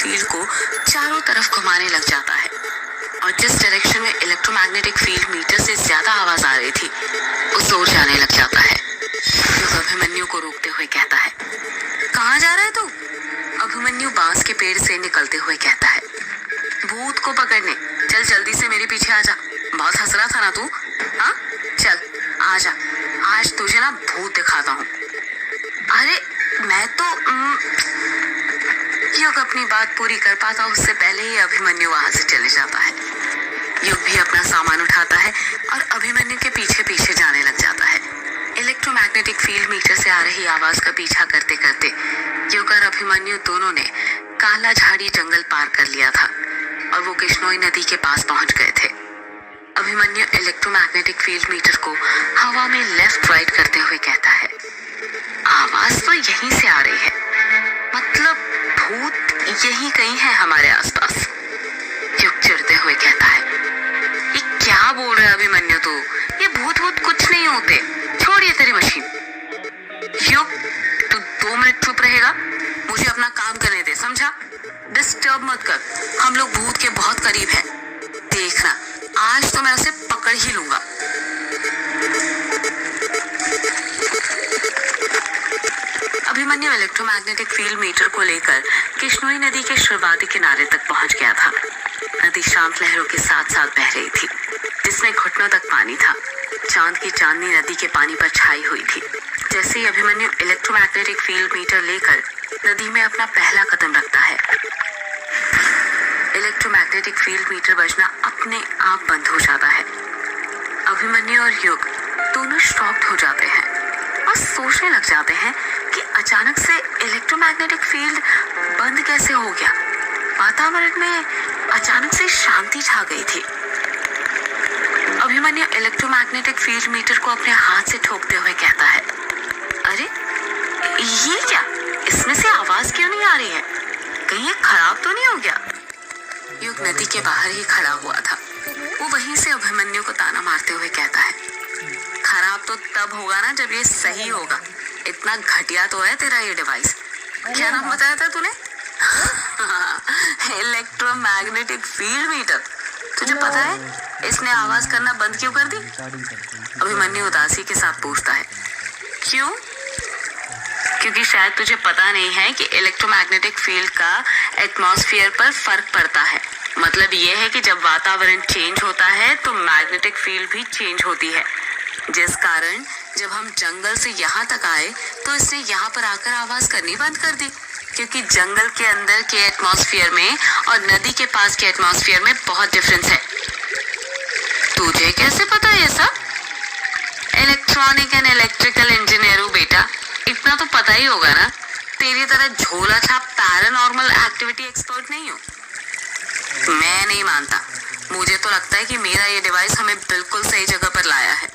Field को चारों तरफ घुमाने लग जाता है और जिस डायरेक्शन में इलेक्ट्रोमैग्नेटिक फील्ड मीटर से ज्यादा आवाज आ रही थी उस ओर जाने लग जाता है। युग अभिमन्यु को रोकते हुए कहता है, कहाँ जा रहा है तू? अभिमन्यु बांस के पेड़ से निकलते हुए कहता है, भूत को पकड़ने। चल जल्दी से मेरे पीछे आ जा। बहुत हंस रहा था ना तू? हाँ चल आ जा, आज तुझे ना भूत दिखाता हूँ। अरे मैं तो युग अपनी बात पूरी कर पाता उससे पहले ही अभिमन्यु वहां से चले जाता है। युग भी अपना सामान उठाता है और अभिमन्यु के पीछे पीछे जाने लग जाता है। इलेक्ट्रोमैग्नेटिक फील्ड मीटर से आ रही आवाज का पीछा करते करते युग और अभिमन्यु दोनों ने काला झाड़ी जंगल पार कर लिया था और वो किश्नोई नदी के पास पहुंच गए थे। अभिमन्यु इलेक्ट्रोमैग्नेटिक फील्ड मीटर को हवा में लेफ्ट राइट करते हुए कहता है, आवाज तो यहीं से आ रही है, मतलब भूत यहीं कहीं है हमारे आसपास। युग चिढ़ते हुए कहता है, ये क्या बोल रहा है अभिमन्यु तू? ये भूत भूत कुछ नहीं होते, छोड़िए तेरी मशीन। युग तू 2 मिनट चुप रहेगा? मुझे अपना काम करने दे, समझा? डिस्टर्ब मत कर, हम लोग भूत के बहुत करीब हैं। देखना आज तो मैं उसे पकड़ ही लूंगा। अभिमन्यु इलेक्ट्रोमैग्नेटिक फील्ड मीटर को लेकर किश्नोई नदी के शुरुआती किनारे तक पहुंच गया था। नदी शांत लहरों के साथ साथ बह रही थी जिसमें घुटनों तक पानी था। चांद की चांदनी नदी के पानी पर छाई हुई थी। जैसे ही अभिमन्यु इलेक्ट्रोमैग्नेटिक फील्ड मीटर लेकर नदी में अपना पहला कदम रखता है, इलेक्ट्रोमैग्नेटिक फील्ड मीटर बजना अपने आप बंद हो जाता है। अभिमन्यु और युग दोनों शॉक्ड हो जाते हैं और सोचने लग जाते हैं कि अचानक से इलेक्ट्रोमैग्नेटिक फील्ड बंद कैसे हो गया। वातावरण में अचानक से शांति छा गई थी। अभिमन्यु इलेक्ट्रोमैग्नेटिक फील्ड मीटर को अपने हाथ से ठोकते हुए कहता है, अरे ये क्या? इसमें से आवाज क्यों नहीं आ रही है? कहीं ये खराब तो नहीं हो गया? युग नदी के बाहर ही खड़ा हुआ था। वो वहीं से अभिमन्यु को ताना मारते हुए कहता है, खराब तो तब होगा ना जब ये सही होगा। इतना घटिया तो है तेरा ये डिवाइस। क्या नाम बताया था तूने? Electromagnetic field meter. तुझे पता है इसने आवाज करना बंद क्यों कर दी? अभिमन्यु उदासी के साथ पूछता है, क्यों? क्योंकि शायद तुझे पता नहीं है कि इलेक्ट्रोमैग्नेटिक फील्ड का एटमॉस्फेयर पर फर्क पड़ता है। मतलब ये है कि जब वातावरण चेंज होता है तो मैग्नेटिक फील्ड भी चेंज होती है, जिस कारण जब हम जंगल से यहाँ तक आए तो इसने यहाँ पर आकर आवाज करनी बंद कर दी। क्योंकि जंगल के अंदर के एटमॉस्फेयर में और नदी के पास के एटमॉस्फेयर में बहुत डिफरेंस है। तुझे कैसे पता ये सब? इलेक्ट्रॉनिक एंड इलेक्ट्रिकल इंजीनियर हूँ बेटा, इतना तो पता ही होगा ना। तेरी तरह झोला छाप पैरानॉर्मल एक्टिविटी एक्सपर्ट नहीं हूँ। मैं नहीं मानता। मुझे तो लगता है कि मेरा ये डिवाइस हमें बिल्कुल सही जगह पर लाया है।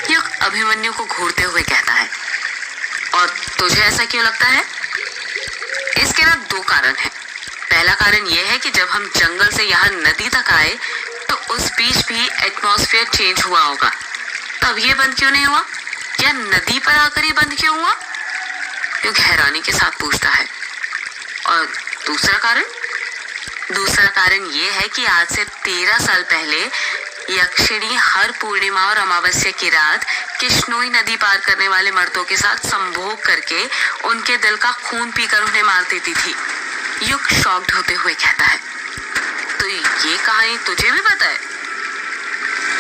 युग अभिमन्यु को घूरते हुए कहता है, और तुझे ऐसा क्यों लगता है? इसके ना 2 कारण हैं। पहला कारण यह है कि जब हम जंगल से यहाँ नदी तक आए तो उस बीच भी एटमॉस्फेयर चेंज हुआ होगा, तब ये बंद क्यों नहीं हुआ? या नदी पर आकर ही बंद क्यों हुआ? युग हैरानी के साथ पूछता है। और दूसरा कारण ये है कि आज से 13 साल पहले यक्षिणी हर पूर्णिमा और अमावस्या की रात किश्नोई नदी पार करने वाले मर्दों के साथ संभोग करके उनके दिल का खून पीकर उन्हें मार देती थी। युग शॉक्ड होते हुए कहता है, तो ये कहानी तुझे भी पता है?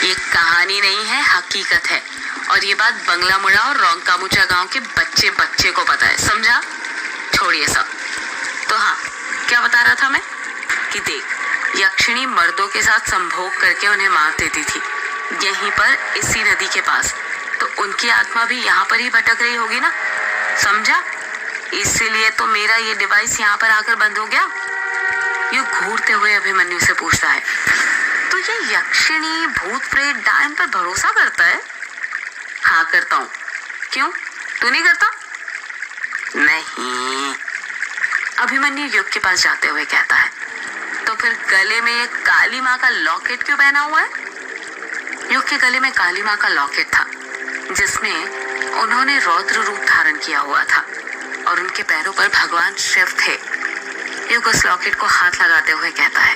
ये कहानी नहीं है, हकीकत है। और ये बात बंगला मुड़ा और रोंकामुचा गांव के बच्चे को पता है, समझा? छोड़िए सब। तो हाँ, क्या बता रहा था मैं? कि देख, यक्षिणी मर्दों के साथ संभोग करके उन्हें मार देती थी यहीं पर इसी नदी के पास। तो उनकी आत्मा भी यहाँ पर ही भटक रही होगी ना, समझा? इसीलिए तो मेरा ये डिवाइस यहाँ पर आकर बंद हो गया। युग घूरते हुए अभिमन्यु से पूछता है, तो ये यक्षिणी भूत प्रेत डायन पर भरोसा करता है? हाँ करता हूँ। क्यों, तू नहीं करता? नहीं। अभिमन्यु युग के पास जाते हुए कहता है, तो फिर गले में ये काली माँ का लॉकेट क्यों पहना हुआ है? युग के गले में काली माँ का लॉकेट था जिसमें उन्होंने रौद्र रूप धारण किया हुआ था और उनके पैरों पर भगवान शिव थे। युग उस लॉकेट को हाथ लगाते हुए कहता है,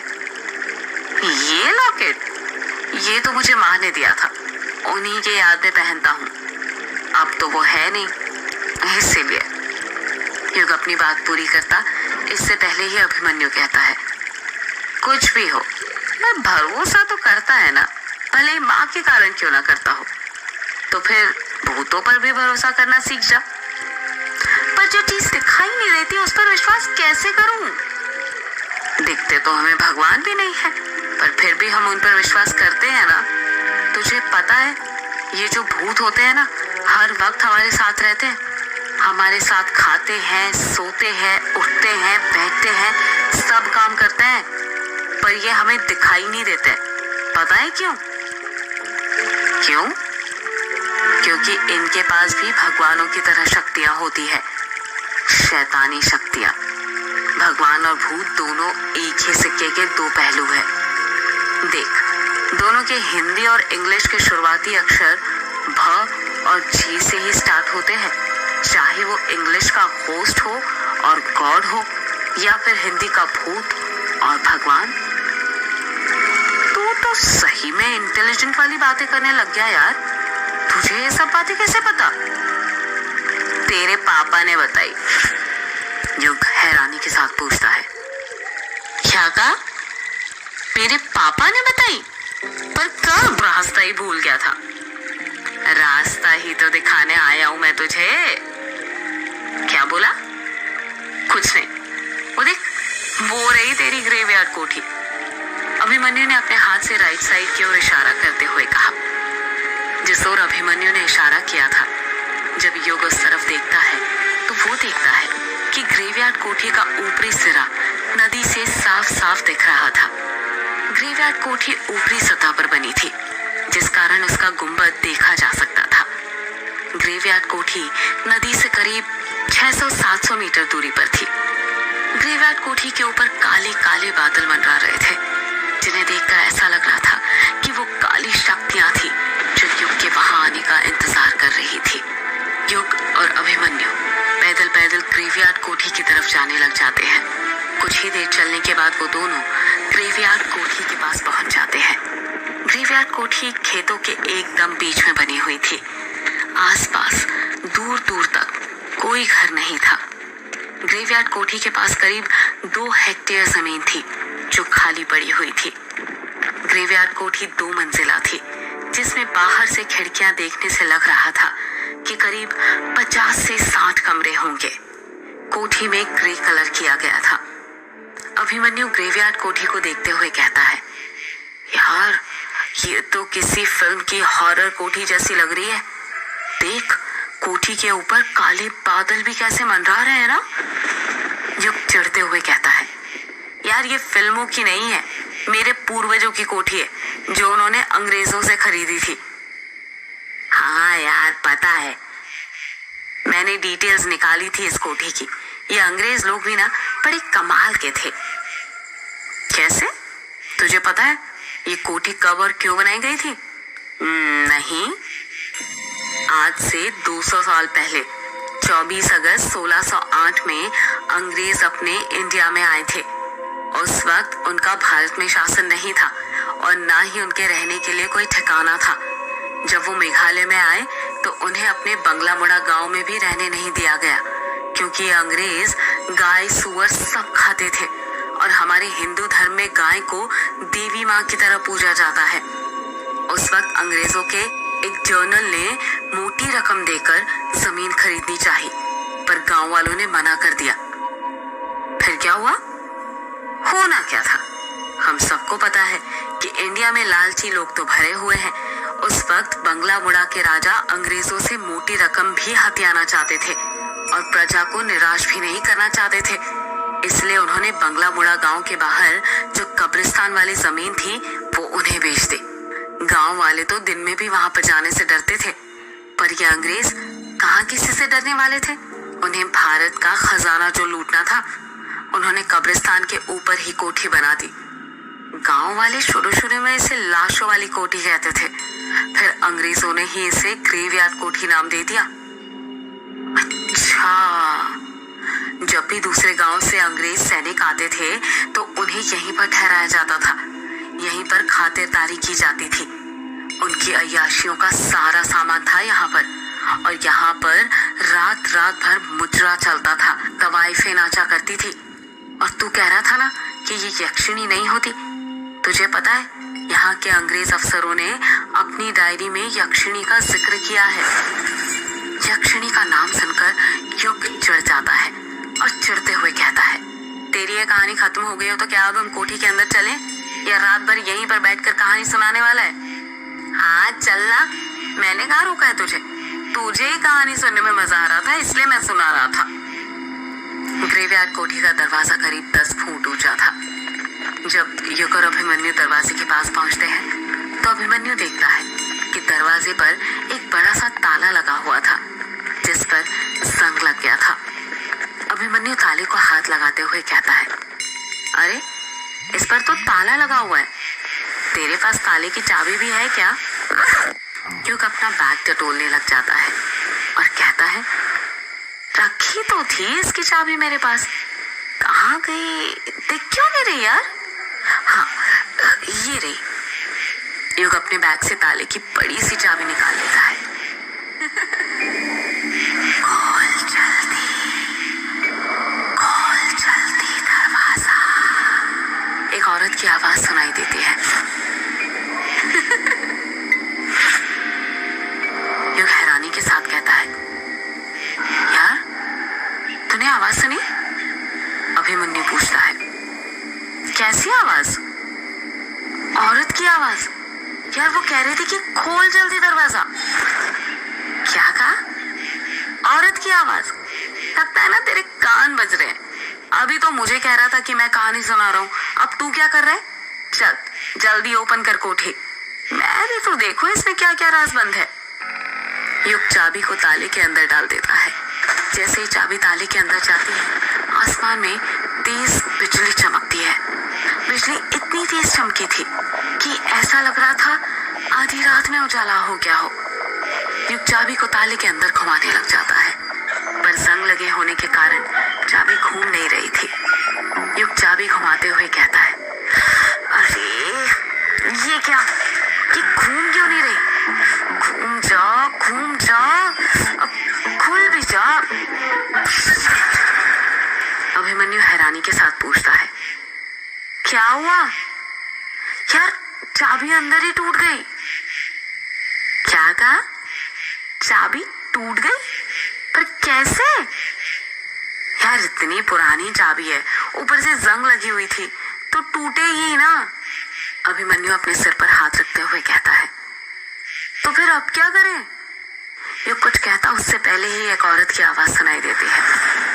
ये लॉकेट, ये तो मुझे माँ ने दिया था, उन्हीं के याद में पहनता हूँ, अब तो वो है नहीं, इसीलिए। युग अपनी बात पूरी करता इससे पहले ही अभिमन्यु कहता है, कुछ भी हो, मैं भरोसा तो करता है ना, भले माँ के कारण क्यों ना करता हो, तो फिर भूतों पर भी भरोसा करना सीख जा। पर जो चीज दिखाई नहीं देती उस पर विश्वास कैसे करूं? दिखते तो हमें भगवान भी नहीं है, पर फिर भी हम उन पर विश्वास करते हैं ना। तुझे पता है, ये जो भूत होते हैं ना, हर वक्त हमारे साथ रहते हैं, हमारे साथ खाते हैं, सोते हैं, उठते हैं, बैठते हैं, सब काम करते हैं, पर ये हमें दिखाई नहीं देते। पता है क्यों? क्यों? क्योंकि इनके पास भी भगवानों की तरह शक्तियां होती है, शैतानी शक्तियां। भगवान और भूत दोनों एक ही सिक्के के दो पहलू है। देख, दोनों के हिंदी और इंग्लिश के शुरुआती अक्षर भ और जी से ही स्टार्ट होते हैं, चाहे वो इंग्लिश का होस्ट हो और गॉड हो, या फिर हिंदी का भूत और भगवान। तू तो सही में इंटेलिजेंट वाली बातें करने लग गया यार। तुझे ये सब बातें कैसे पता? तेरे पापा ने बताई, युग हैरानी के साथ पूछता है। क्या कहा? मेरे पापा ने बताई? पर कब? रास्ता ही भूल गया था। रास्ता ही तो दिखाने आया हूं मैं तुझे। क्या बोला? कुछ नहीं, वो देख, वो रही तेरी ग्रेवयार्ड कोठी। अभिमन्यु ने अपने हाथ से राइट साइड की ओर इशारा करते हुए कहा। जिस ओर अभिमन्यु ने इशारा किया था, जब युग उस तरफ देखता है तो वो देखता है कि ग्रेवयार्ड कोठी का ऊपरी सिरा नदी से साफ साफ दिख रहा था। ग्रेवयार्ड कोठी ऊपरी सतह पर बनी थी, जिस कारण उसका गुंबद देखा जा सकता था। ग्रेवयार्ड कोठी नदी से करीब 600-700 मीटर दूरी पर थी। ग्रेवयार्ड कोठी के ऊपर काले काले बादल मंडरा रहे थे, जिन्हें देखकर ऐसा लग रहा था कि वो काली शक्तियां थी जो युग के वहां आने का इंतजार कर रही थी। युग और अभिमन्यु पैदल पैदल ग्रेवयार्ड कोठी की तरफ जाने लग जाते हैं। कुछ ही देर चलने के बाद वो दोनों ग्रेवयार्ड कोठी के पास पहुंच जाते हैं। ग्रेवयार्ड कोठी खेतों के एकदम बीच में बनी हुई थी। आसपास दूर दूर तक कोई घर नहीं था। ग्रेवयार्ड कोठी के पास करीब 2 हेक्टेयर जमीन थी जो खाली पड़ी हुई थी। ग्रेवयार्ड कोठी 2 मंजिला थी, जिसमें बाहर से खिड़कियां देखने से लग रहा था कि करीब 50 से 60 कमरे होंगे। कोठी में ग्रे कलर किया गया था। अभिमन्यु ग्रेवयार्ड कोठी को देखते हुए कहता है, यार, ये तो किसी फिल्म की हॉरर कोठी जैसी लग रही है। देख, कोठी के ऊपर काले बादल भी कैसे मंडरा रहे हैं ना। युग चिढ़ते हुए कहता है, यार, ये फिल्मों की नहीं है, मेरे पूर्वजों की कोठी है जो उन्होंने अंग्रेजों से खरीदी थी। हाँ यार, पता है, मैंने डिटेल्स निकाली थी इस कोठी की। ये अंग्रेज लोग भी ना बड़े कमाल के थे। कैसे? तुझे पता है ये कोठी कब और क्यों बनाई गई थी? नहीं, आज से 200 साल पहले 24 अगस्त 1608 में अंग्रेज अपने इंडिया में आए थे। उस वक्त उनका भारत में शासन नहीं था और ना ही उनके रहने के लिए कोई ठिकाना था। जब वो मेघालय में आए तो उन्हें अपने बंगला मुड़ा गांव में भी रहने नहीं दिया गया, क्योंकि ये अंग्रेज गाय सुअर सब खाते थे और हमारे हिंदू धर्म में गाय को देवी माँ की तरह पूजा जाता है। उस वक्त अंग्रेजों के एक जर्नल ने मोटी रकम देकर जमीन खरीदनी चाहिए, पर गांव वालों ने मना कर दिया। फिर क्या हुआ? होना क्या था, हम सबको पता है कि इंडिया में लालची लोग तो भरे हुए हैं। उस वक्त बंगला मुड़ा के राजा अंग्रेजों से मोटी रकम भी हथियाना चाहते थे और प्रजा को निराश भी नहीं करना चाहते थे। इसलिए उन्होंने बंगला मुड़ा गांव के बाहर जो कब्रिस्तान वाली जमीन थी वो उन्हें बेच दी। गांव वाले तो दिन में भी वहां पर जाने से डरते थे, पर ये अंग्रेज कहाँ किसी से डरने वाले थे। उन्हें भारत का खजाना जो लूटना था, उन्होंने कब्रिस्तान के ऊपर ही कोठी बना दी। गांव वाले शुरू में इसे लाशों वाली कोठी कहते थे, फिर अंग्रेजों ने ही इसे ग्रेवयार्ड कोठी नाम दे दिया। अच्छा, जब भी दूसरे गांव से अंग्रेज सैनिक आते थे तो उन्हें यहीं पर ठहराया जाता था, यहीं पर खातिरदारी की जाती थी। उनकी अय्याशियों का सारा सामान था यहाँ पर, और यहाँ पर रात रात भर मुजरा चलता था, तवाइफें नाचा करती थी। और तू कह रहा था ना कि ये यक्षिणी नहीं होती। तुझे पता है यहाँ के अंग्रेज अफसरों ने अपनी डायरी में यक्षिणी का जिक्र किया है। यक्षिणी का नाम सुनकर युग चिढ़ जाता है और चिढ़ते हुए कहता है, तेरी ये कहानी खत्म हो गई हो तो क्या अब हम कोठी के अंदर चलें, या रात भर यहीं पर बैठकर कहानी सुनाने वाला है? हाँ चलना, मैंने कहाँ रोका है तुझे? तुझे ही कहानी सुनने में मजा आ रहा था इसलिए मैं सुना रहा था। ग्रेवयार्ड कोठी का दरवाजा करीब 10 फुट ऊंचा था। जब युग और अभिमन्यु दरवाजे के पास पहुंचते हैं तो अभिमन्यु देखता है कि दरवाजे पर एक बड़ा सा ताला लगा हुआ था जिस पर जंग लग गया था। अभिमन्यु ताले को हाथ लगाते हुए कहता है, अरे इस पर तो ताला लगा हुआ है, तेरे पास ताले की चाबी भी है क्या? युग अपना बैग टटोलने लग जाता है और कहता है, रखी तो थी इसकी चाबी मेरे पास, कहाँ गई? दिख क्यों नहीं रही यार? हाँ ये रही। युग अपने बैग से ताले की बड़ी सी चाबी निकाल लेता है। खोल जल्दी दरवाजा, एक औरत की आवाज सुनाई देती है। युग हैरानी के साथ कहता है, यार तूने आवाज सुनी? अभिमन्यु पूछता है, कैसी आवाज? औरत की आवाज। यार वो कह रही थी कि खोल जल्दी दरवाजा। क्या कहा? औरत की आवाज। लगता है ना तेरे कान बज रहे हैं। अभी तो मुझे कह रहा था कि मैं कहानी सुना रहा हूँ, अब तू क्या कर रहा है? चल जल्दी ओपन कर कोठी। मैं भी तो देखो इसमें क्या क्या राज बंद है। युग चाबी को ताले के अंदर डाल देता है। जैसे ही चाबी ताले के अंदर जाती है, आसमान में तेज बिजली चमकती है। बिजली इतनी तेज चमकी थी कि ऐसा लग रहा था आधी रात में उजाला हो गया हो। युग चाबी को ताले के अंदर घुमाने लग जाता है, पर जंग लगे होने के कारण चाबी घूम नहीं रही थी। युग चाबी घुमाते हुए कहता है, अरे ये क्या, ये घूम क्यों नहीं रही? घूम जा, अब खुल भी जा। अभिमन्यु हैरानी के साथ पूछता है, क्या हुआ? यार चाबी अंदर ही टूट गई। क्या कहा? चाबी टूट गई? पर कैसे? यार इतनी पुरानी चाबी है, ऊपर से जंग लगी हुई थी, तो टूटे ही ना। अभिमन्यु अपने सिर पर हाथ रखते हुए कहता है, तो फिर अब क्या करें? ये कुछ कहता उससे पहले ही एक औरत की आवाज सुनाई देती है,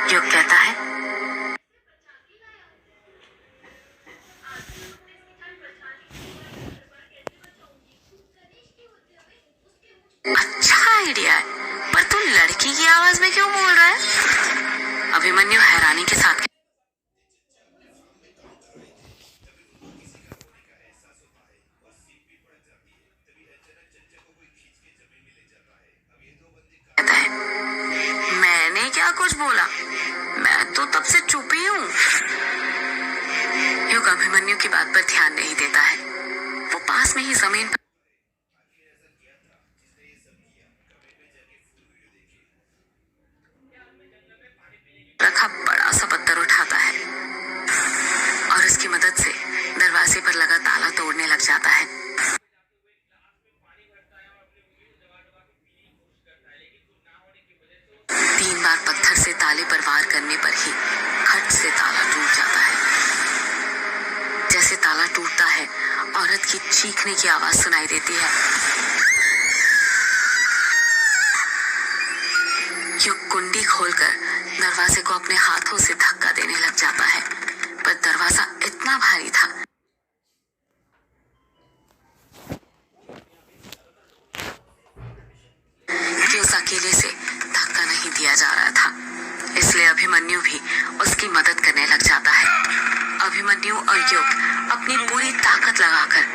युग कहता है, अच्छा आइडिया है, पर तू लड़की की आवाज में क्यों बोल रहा है? अभिमन्यु हैरानी के साथ कहता है, मैंने क्या कुछ बोला? मैं तो तब से चुप ही हूँ। युग अभिमन्यु की बात पर ध्यान नहीं देता है। वो पास में ही जमीन पर रखा बड़ा सा पत्थर उठाता है और उसकी मदद से दरवाजे पर लगा ताला तोड़ने लग जाता है। तीन बार पत्थर से ताले पर वार करने पर ही खट से ताला टूट जाता है। जैसे ताला टूटता है, औरत की चीखने की आवाज सुनाई देती है। युग कुंडी खोलकर दरवाजे को अपने हाथों से धक्का देने लग जाता है, पर दरवाजा इतना भारी था कि उस अकेले से धक्का नहीं दिया जा रहा था। इसलिए अभिमन्यु भी उसकी मदद करने करने लग जाता है। अभिमन्यु और युग अपनी पूरी ताकत लगाकर